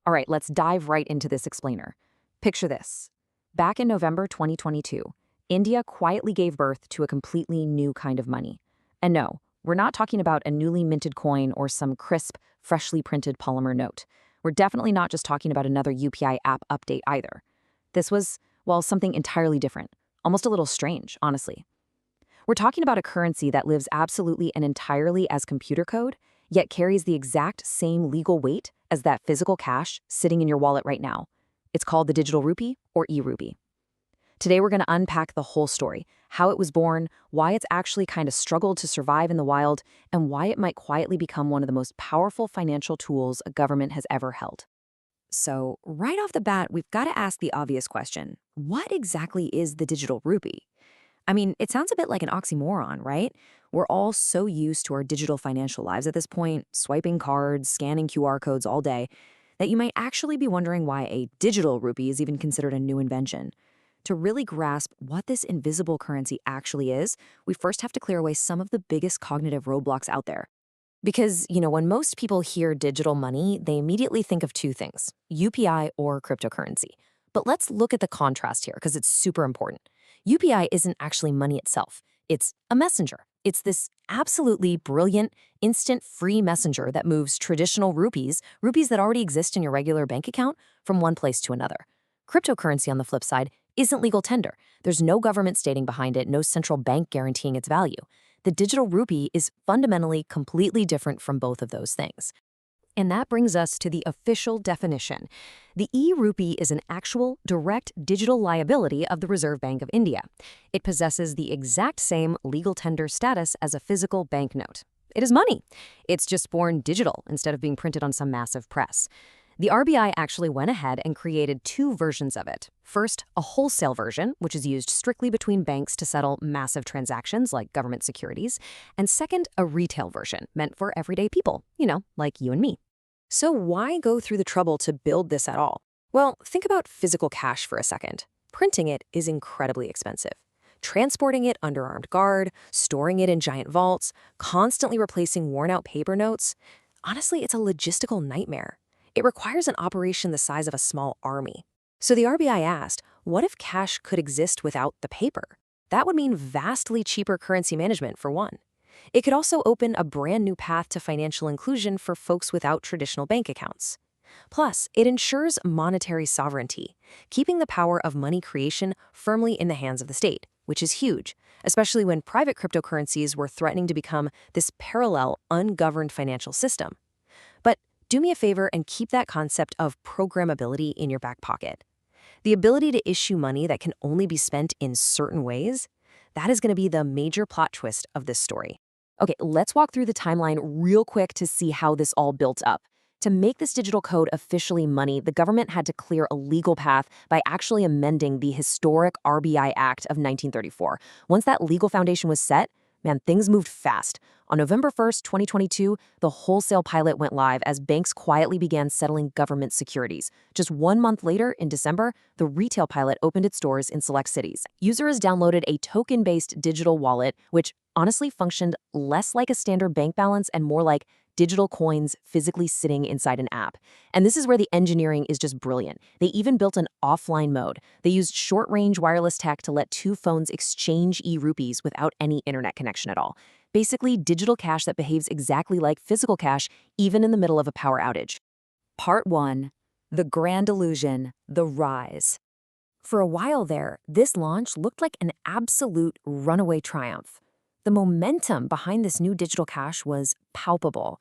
All right, let's dive right into this explainer. Picture this. Back in November 2022, India quietly gave birth to a completely new kind of money. And no, we're not talking about a newly minted coin or some crisp, freshly printed polymer note. We're definitely not just talking about another UPI app update either. This was, well, something entirely different, almost a little strange, honestly. We're talking about a currency that lives absolutely and entirely as computer code, yet carries the exact same legal weight as that physical cash sitting in your wallet right now. It's called the Digital Rupee, or e-rupee. Today we're going to unpack the whole story, how it was born, why it's actually kind of struggled to survive in the wild, and why it might quietly become one of the most powerful financial tools a government has ever held. So, right off the bat, we've got to ask the obvious question. What exactly is the Digital Rupee? I mean, it sounds a bit like an oxymoron, right? We're all so used to our digital financial lives at this point, swiping cards, scanning QR codes all day, that you might actually be wondering why a digital rupee is even considered a new invention. To really grasp what this invisible currency actually is, we first have to clear away some of the biggest cognitive roadblocks out there. Because, when most people hear digital money, they immediately think of two things, UPI or cryptocurrency. But let's look at the contrast here, because it's super important. UPI isn't actually money itself. It's a messenger. It's this absolutely brilliant, instant free messenger that moves traditional rupees that already exist in your regular bank account, from one place to another. Cryptocurrency, on the flip side, isn't legal tender. There's no government standing behind it, no central bank guaranteeing its value. The digital rupee is fundamentally completely different from both of those things. And that brings us to the official definition. The e-rupee is an actual, direct digital liability of the Reserve Bank of India. It possesses the exact same legal tender status as a physical banknote. It is money. It's just born digital instead of being printed on some massive press. The RBI actually went ahead and created two versions of it. First, a wholesale version, which is used strictly between banks to settle massive transactions like government securities. And second, a retail version, meant for everyday people, like you and me. So why go through the trouble to build this at all? Well, think about physical cash for a second. Printing it is incredibly expensive. Transporting it under armed guard, storing it in giant vaults, constantly replacing worn-out paper notes. Honestly, it's a logistical nightmare. It requires an operation the size of a small army. So the RBI asked, what if cash could exist without the paper? That would mean vastly cheaper currency management, for one. It could also open a brand new path to financial inclusion for folks without traditional bank accounts. Plus, it ensures monetary sovereignty, keeping the power of money creation firmly in the hands of the state, which is huge, especially when private cryptocurrencies were threatening to become this parallel, ungoverned financial system. But do me a favor and keep that concept of programmability in your back pocket. The ability to issue money that can only be spent in certain ways, that is going to be the major plot twist of this story. Okay, let's walk through the timeline real quick to see how this all built up. To make this digital code officially money, the government had to clear a legal path by actually amending the historic RBI Act of 1934. Once that legal foundation was set, things moved fast. On November 1st, 2022, the wholesale pilot went live as banks quietly began settling government securities. Just 1 month later, in December, the retail pilot opened its doors in select cities. Users downloaded a token-based digital wallet, which honestly functioned less like a standard bank balance and more like digital coins physically sitting inside an app. And this is where the engineering is just brilliant. They even built an offline mode. They used short-range wireless tech to let two phones exchange e-rupees without any internet connection at all. Basically, digital cash that behaves exactly like physical cash, even in the middle of a power outage. Part 1. The Grand Illusion, the Rise. For a while there, this launch looked like an absolute runaway triumph. The momentum behind this new digital cash was palpable.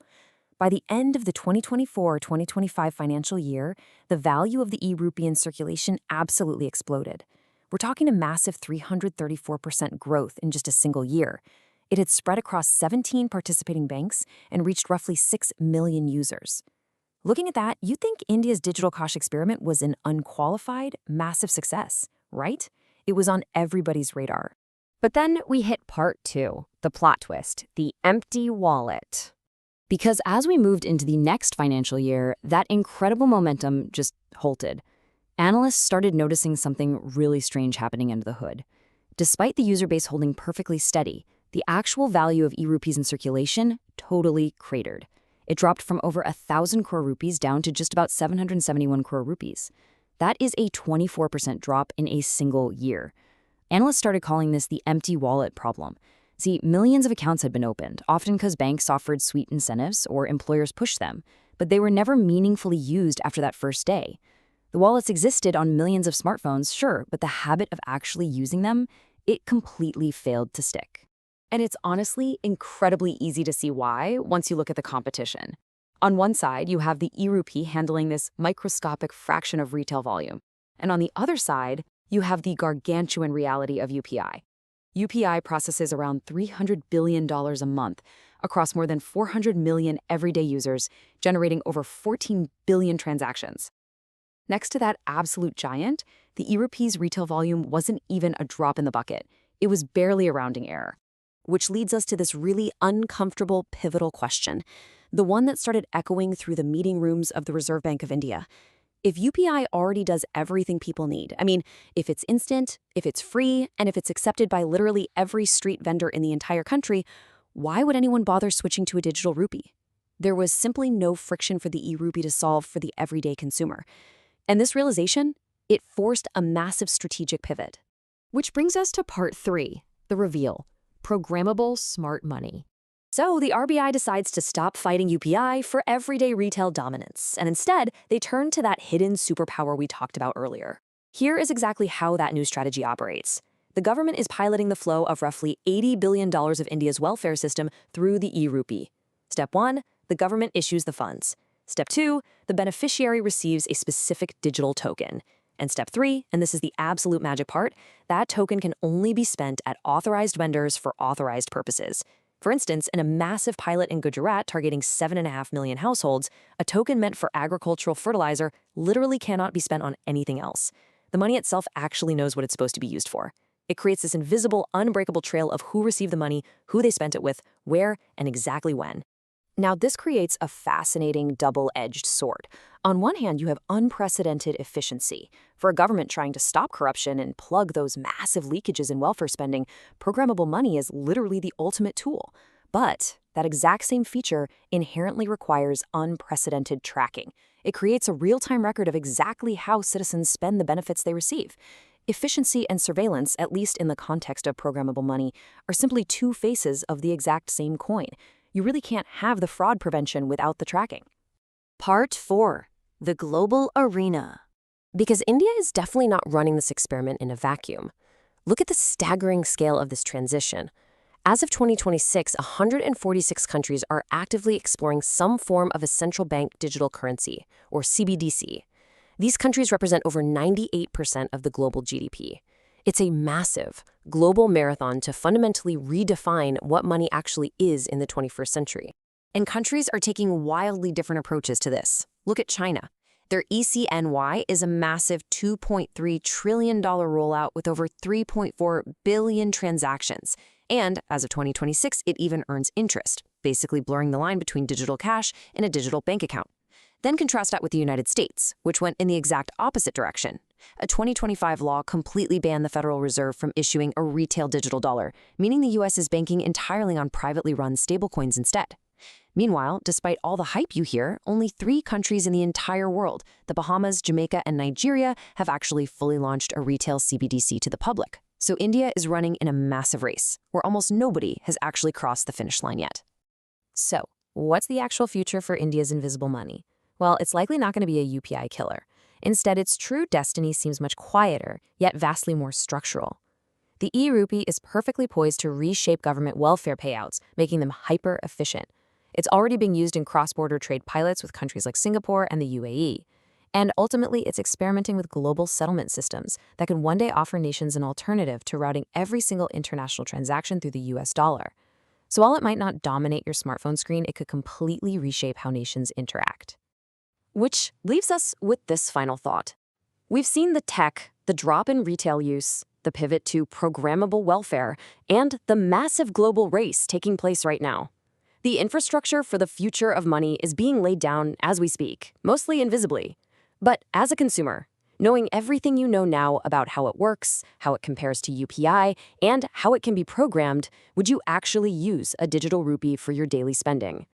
By the end of the 2024-2025 financial year, the value of the e-rupee in circulation absolutely exploded. We're talking a massive 334% growth in just a single year. It had spread across 17 participating banks and reached roughly 6 million users. Looking at that, you'd think India's digital cash experiment was an unqualified, massive success, right? It was on everybody's radar. But then we hit part 2, the plot twist, the empty wallet. Because as we moved into the next financial year, that incredible momentum just halted. Analysts started noticing something really strange happening under the hood. Despite the user base holding perfectly steady, the actual value of e-rupees in circulation totally cratered. It dropped from over 1,000 crore rupees down to just about 771 crore rupees. That is a 24% drop in a single year. Analysts started calling this the empty wallet problem. See, millions of accounts had been opened, often because banks offered sweet incentives or employers pushed them, but they were never meaningfully used after that first day. The wallets existed on millions of smartphones, sure, but the habit of actually using them, it completely failed to stick. And it's honestly incredibly easy to see why once you look at the competition. On one side, you have the e-rupee handling this microscopic fraction of retail volume. And on the other side, you have the gargantuan reality of UPI. UPI processes around $300 billion a month across more than 400 million everyday users, generating over 14 billion transactions. Next to that absolute giant, the e-rupee's retail volume wasn't even a drop in the bucket. It was barely a rounding error. Which leads us to this really uncomfortable, pivotal question, the one that started echoing through the meeting rooms of the Reserve Bank of India. If UPI already does everything people need, if it's instant, if it's free, and if it's accepted by literally every street vendor in the entire country, why would anyone bother switching to a digital rupee? There was simply no friction for the e-rupee to solve for the everyday consumer. And this realization, it forced a massive strategic pivot. Which brings us to part 3, the reveal. Programmable smart money. So the RBI decides to stop fighting UPI for everyday retail dominance, and instead, they turn to that hidden superpower we talked about earlier. Here is exactly how that new strategy operates. The government is piloting the flow of roughly $80 billion of India's welfare system through the e-rupee. Step 1, the government issues the funds. Step 2, the beneficiary receives a specific digital token. And step 3, and this is the absolute magic part, that token can only be spent at authorized vendors for authorized purposes. For instance, in a massive pilot in Gujarat targeting 7.5 million households, a token meant for agricultural fertilizer literally cannot be spent on anything else. The money itself actually knows what it's supposed to be used for. It creates this invisible, unbreakable trail of who received the money, who they spent it with, where, and exactly when. Now, this creates a fascinating double-edged sword. On one hand, you have unprecedented efficiency. For a government trying to stop corruption and plug those massive leakages in welfare spending, programmable money is literally the ultimate tool. But that exact same feature inherently requires unprecedented tracking. It creates a real-time record of exactly how citizens spend the benefits they receive. Efficiency and surveillance, at least in the context of programmable money, are simply two faces of the exact same coin. You really can't have the fraud prevention without the tracking. Part 4, the global arena. Because India is definitely not running this experiment in a vacuum. Look at the staggering scale of this transition. As of 2026, 146 countries are actively exploring some form of a central bank digital currency, or CBDC. These countries represent over 98% of the global GDP. It's a massive, global marathon to fundamentally redefine what money actually is in the 21st century. And countries are taking wildly different approaches to this. Look at China. Their ECNY is a massive $2.3 trillion rollout with over 3.4 billion transactions. And as of 2026, it even earns interest, basically blurring the line between digital cash and a digital bank account. Then contrast that with the United States, which went in the exact opposite direction. A 2025 law completely banned the Federal Reserve from issuing a retail digital dollar, meaning the U.S. is banking entirely on privately run stablecoins instead. Meanwhile, despite all the hype you hear, only 3 countries in the entire world, the Bahamas, Jamaica, and Nigeria, have actually fully launched a retail CBDC to the public. So India is running in a massive race, where almost nobody has actually crossed the finish line yet. So, what's the actual future for India's invisible money? Well, it's likely not going to be a UPI killer. Instead, its true destiny seems much quieter, yet vastly more structural. The e-rupee is perfectly poised to reshape government welfare payouts, making them hyper-efficient. It's already being used in cross-border trade pilots with countries like Singapore and the UAE. And ultimately, it's experimenting with global settlement systems that can one day offer nations an alternative to routing every single international transaction through the US dollar. So while it might not dominate your smartphone screen, it could completely reshape how nations interact. Which leaves us with this final thought. We've seen the tech, the drop in retail use, the pivot to programmable welfare, and the massive global race taking place right now. The infrastructure for the future of money is being laid down as we speak, mostly invisibly. But as a consumer, knowing everything you know now about how it works, how it compares to UPI, and how it can be programmed, would you actually use a digital rupee for your daily spending?